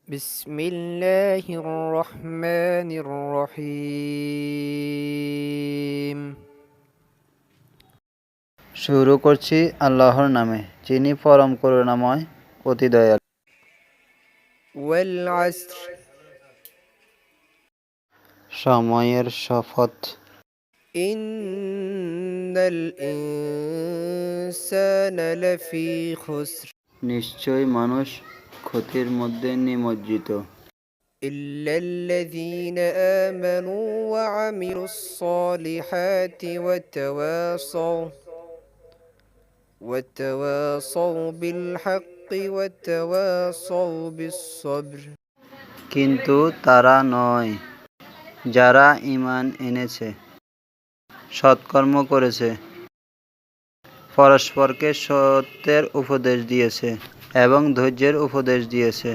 بسم الله الرحمن الرحيم শুরু করছি আল্লাহর নামে, যিনি পরম করুণাময়, অতি দয়ালু। والعصر সময়ের শপথ। إن الإنسان لفي خسر নিশ্চয় মানুষ ক্ষতির মধ্যে নিমজ্জিত, إلا الذين آمنوا وعملوا الصالحات وتواصوا بالحق وتواصوا بالصبر কিন্তু তারা নয় যারা ঈমান এনেছে, সৎকর্ম করেছে, পরস্পরকে সত্যের উপদেশ দিয়েছে এবং ধৈর্যের উপদেশ দিয়েছে।